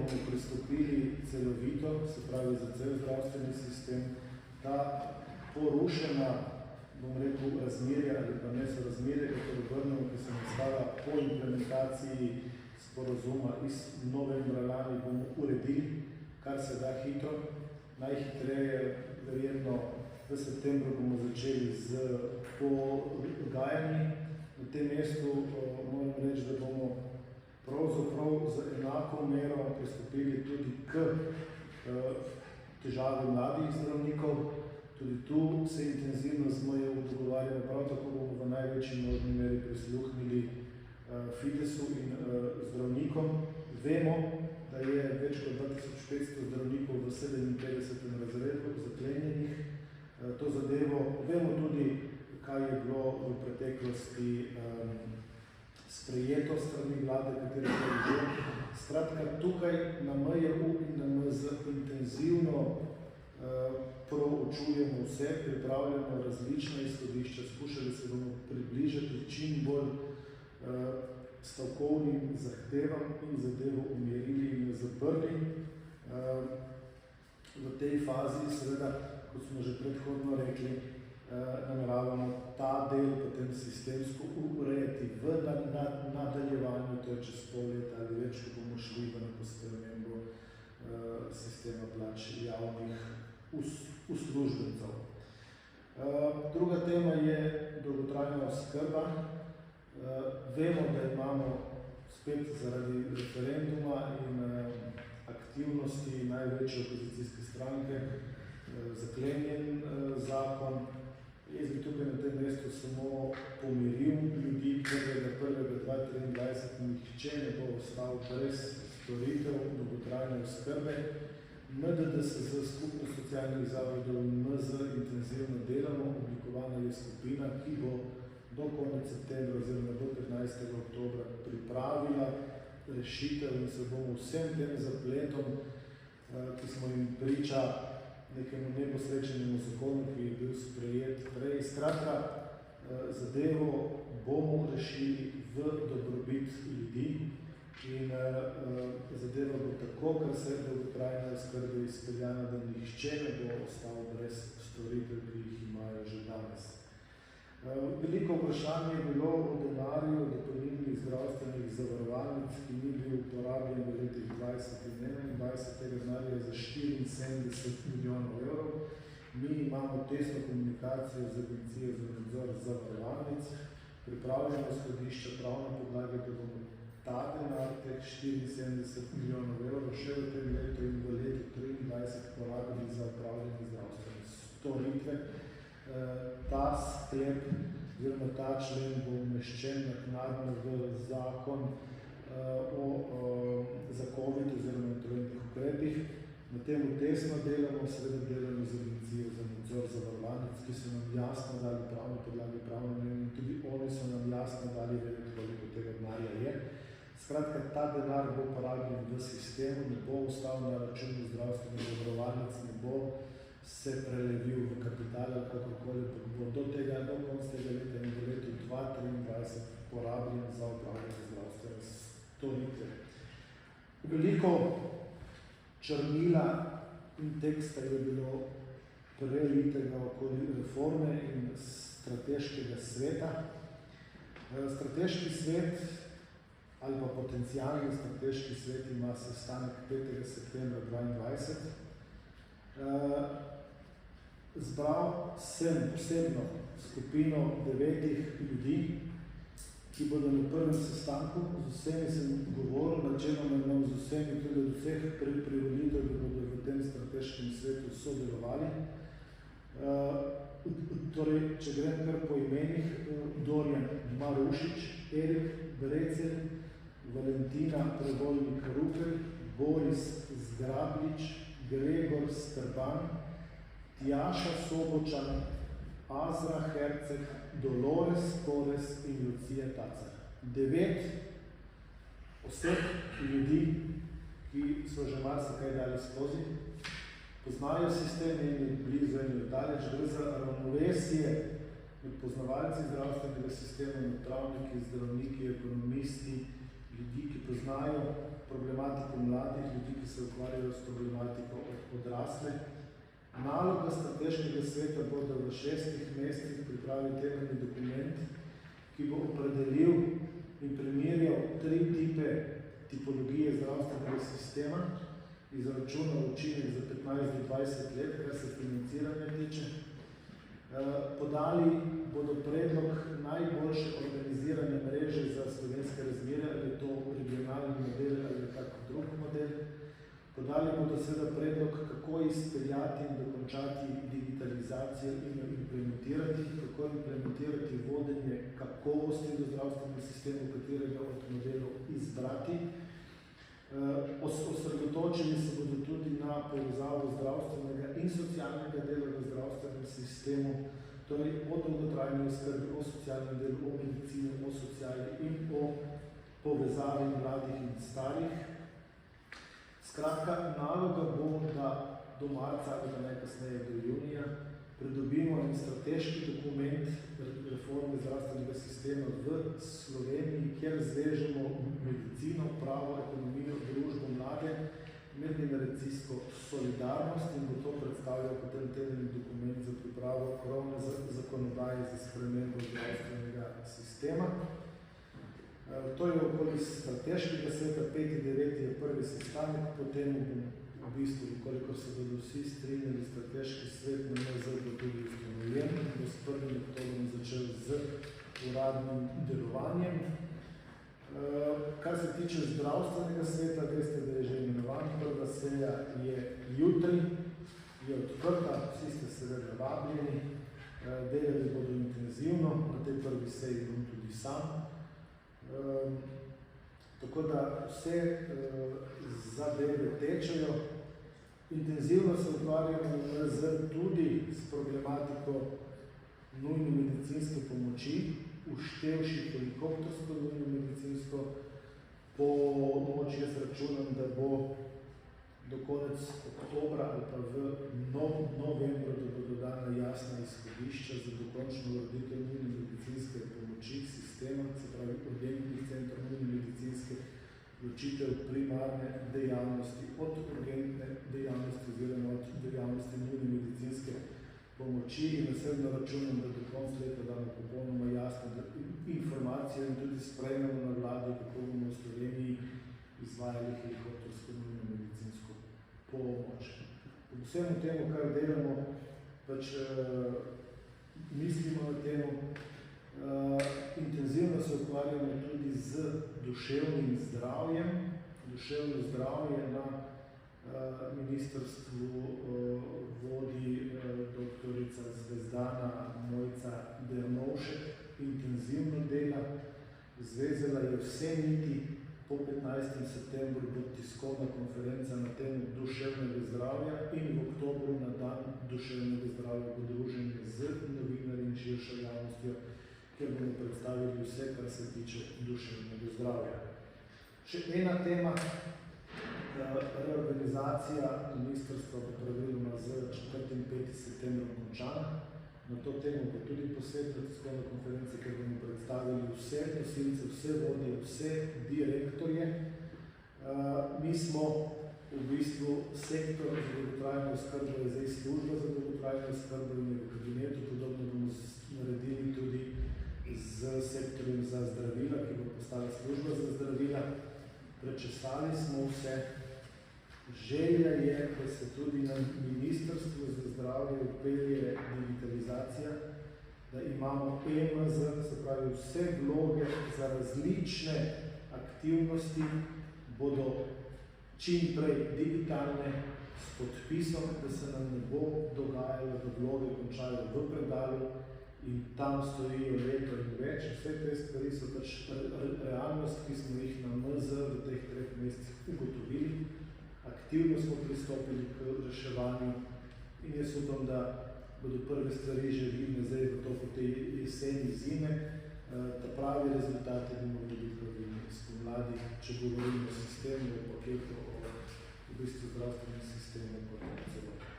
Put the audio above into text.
bomo pristopili celovito, se pravi za cel zdravstveni sistem, ta porušena, bom rekel, razmerja ali pa nesorazmerja, kako obrnemo, ki se nastala po implementaciji sporazuma iz novembra lani, bomo uredili, kar se da hitro. Najhitreje, verjetno, v septembru bomo začeli z pogajanji. Na tem mestu moram reči, da bomo pravzaprav z enako mero pristopili tudi k težavi mladih zdravnikov. Tudi tu se intenzivno z MJU dogovarjamo, prav tako bomo v največji možni meri prisluhnili Fidesu in zdravnikom. Vemo, da je več kot 2500 zdravnikov v 57. razredu zaklenjenih. To zadevo vemo tudi, kaj je bilo v preteklosti sprejeto strani vlade, katere že. Skratka, tukaj na MJU in na MZ intenzivno proučujemo vse, pripravljamo različna izhodišča, skušali se bomo približati čim bolj stavkovnim zahtevam in zadevo umirili in zaprli. V tej fazi, seveda, kot smo že predhodno rekli, nameravamo ta del potem sistemsko urejati v nadaljevanju, to je čez pol leta ali več, ko bomo šli v neko spremembo sistema plač javnih uslužbencev. Druga tema je dolgotrajna oskrba. Vemo, da imamo spet zaradi referenduma in aktivnosti največje opozicijske stranke zaklenjen zakon. Jaz bi tukaj na tem mestu samo pomiril ljudi, 1.1.2023 nihče ne bo ostal brez storitev dolgotrajne oskrbe. MDDSZ, Skupnost socialnih zavodov in MZ intenzivno delamo, oblikovana je skupina, ki bo do konec septembra oziroma do 15. oktobra pripravila rešitev in se bomo vsem tem zapletom, ki smo jim priča nekemu neposrečenemu zakonu, ki je bil sprejet prej. Skratka, zadevo bomo rešili v dobrobit ljudi in zadeva bo tako, ker se dolgotrajna oskrba izpeljana, da nihče ne bo ostal brez storitev, ki jih imajo že danes. Veliko vprašanje je bilo o denarju dopolnilnih zdravstvenih zavarovalnic, ki ni bil uporabljen v letih 20 in 21, tega denarja je za 74 milijonov evrov. Mi imamo tesno komunikacijo z Agencijo za nadzor zavarovalnic, pripravljamo izhodišča pravne podlage, da bomo ta denar, teh 74 milijonov evrov, še v tem letu in v letu 2023 porabili za upravljanje zdravstvene storitve. Ta sklep, oziroma ta člen bo umeščen naknadno v zakon o za COVID oziroma interventnih ukrepih. Na temu tesno delamo, seveda delamo z Agencijo za nadzor zavarovalnic, ki so nam jasno dali pravne podlage, pravno mnenje in tudi oni so nam jasno dali vedeti, koliko tega denarja je. Skratka, ta denar bo porabljen v sistemu, ne bo ostal na računu zdravstvenih zavarovalnic, ne bo se prelevil v kapital ali kakorkoli, bo do konca tega leta in v letu 2023 porabljen za upravljanje zdravstvene storitve. Veliko črnila in teksta je bilo prelitega okoli reforme in strateškega sveta. Strateški svet ali pa potencialni strateški svet ima sestanek 5. septembra 2022. Zbral sem posebno skupino 9 ljudi, ki bodo na prvem sestanku, z vsemi sem govoril, načeloma imam z vsemi tudi od vseh privolitev, da bodo v tem strateškem svetu sodelovali. Torej, če grem kar po imenih, Dorjan Marušič, Erik Brecelj, Valentina Prevolnik-Rupel, Boris Zgrablič, Gregor Strban, Tjaša Sobočan, Azra Herceg, Dolores Kores in Lucija Tacer. 9 oseb, ljudi, ki so že marsikaj dali skozi, poznajo sistem in blizu in daleč, gre za ravnovesje med poznavalci zdravstvenega sistema, med pravniki, zdravniki, ekonomisti, ljudi, ki poznajo problematiko mladih ljudi, ki se ukvarjajo s problematiko odrasle. Naloga strateškega sveta bo, da v 6 mesecih pripravi temeljni dokument, ki bo opredelil in primerjal 3 tipologije zdravstvenega sistema, izračunal učinek za 15 do 20 let, kar se financiranja tiče. Podali bodo predlog najboljše organizirane mreže za slovenske razmere, ali je to regionalni model ali kak drug model. Podali bodo seveda predlog, kako izpeljati in dokončati digitalizacijo in jo implementirati, kako implementirati vodenje kakovosti do zdravstvenega sistema, katerega od modelov izbrati. Osredotočili se bodo tudi na povezavo zdravstvenega in socialnega dela v zdravstvenem sistemu, torej o dolgotrajni oskrbi, o socialnem delu, o medicini, o sociali in o povezavi mladih in starih. Skratka, naloga bo, da do marca ali da najkasneje do junija pridobimo en strateški dokument reforme zdravstvenega sistema v Sloveniji, kjer zvežemo medicino, pravo, ekonomijo, družbo, mlade, medgeneracijsko solidarnost in bo to predstavljal potem temeljni dokument za pripravo krovne zakonodaje za spremembo zdravstvenega sistema. To je okoli strateškega sveta, 5. 9. je prvi sestanek, potem v bistvu, koliko se bodo vsi strinjali, strateški svet na MZ bo tudi ustanovljen, bo s 1. oktobrom začel z uradnim delovanjem. Kar se tiče zdravstvenega sveta, veste, da je že imenovan, prva seja je jutri, je odprta, vsi ste seveda vabljeni, delali bodo intenzivno, na tej prvi seji bom tudi sam. Tako da vse zadeve tečejo. Intenzivno se ukvarjamo tudi s problematiko nujne medicinske pomoči, uštevši helikoptersko nujno medicinsko pomoč. Jaz računam, da bo do konec oktobra ali pa v novembru, da bodo dana jasna izhodišča za dokončno ureditev nujne medicinske pomoči sistema, se pravi urgentnih centrov nujne medicinske ločitev primarne dejavnosti od urgentne dejavnosti oziroma od dejavnosti nujne medicinske pomoči in naslednjo računam, da do konca leta damo popolnoma jasno informacijo in tudi sprejmemo na vladi, kako bomo v Sloveniji izvajali helikoptersko nujno medicinsko pomoč. V vsem temu, kar delamo, pač mislimo na temu, intenzivno se ukvarjamo tudi z duševnim zdravjem. Duševno zdravje na ministrstvu vodi doktorica Zvezdana Mojca Dernovšek, intenzivno dela, zvezala je vse niti. Po 15. septembru bo tiskovna konferenca na temu duševnega zdravja in v oktobru na dan duševnega zdravja bo druženje z novinarji in širšo javnostjo, kjer bomo predstavili vse, kar se tiče duševnega zdravja. Še ena tema, reorganizacija ministrstva bo praviloma z 4. in 5. septembrom končana. Na to temo bo tudi posebna tiskovna konferenca, kjer bomo predstavili vse nosilce, vse vodje, vse direktorje. Mi smo v bistvu sektor za dolgotrajno oskrbo, je zdaj služba za dolgotrajno oskrbo in v kabinetu, podobno bomo naredili tudi z sektorjem za zdravila, ki bo postala služba za zdravila. Prečesali smo vse. Želja je, da se tudi na ministrstvu za zdravje upelje digitalizacija, da imamo EMZ, se pravi vse vloge za različne aktivnosti bodo čim prej digitalne s podpisom, da se nam ne bo dogajalo, da vloge končajo v predalu in tam stojijo leto in več. Vse te stvari so pač realnost, ki smo jih na MZ v teh 3 mesecih ugotovili. Aktivno smo pristopili k reševanju in jaz upam, da bodo prve stvari že vidne zdaj v toku te jeseni zime. Ta pravi rezultati bomo tudi pravilni spomladi, če govorimo o sistemu, o paketu, o v bistvu zdravstvenem sistemu kot celoti.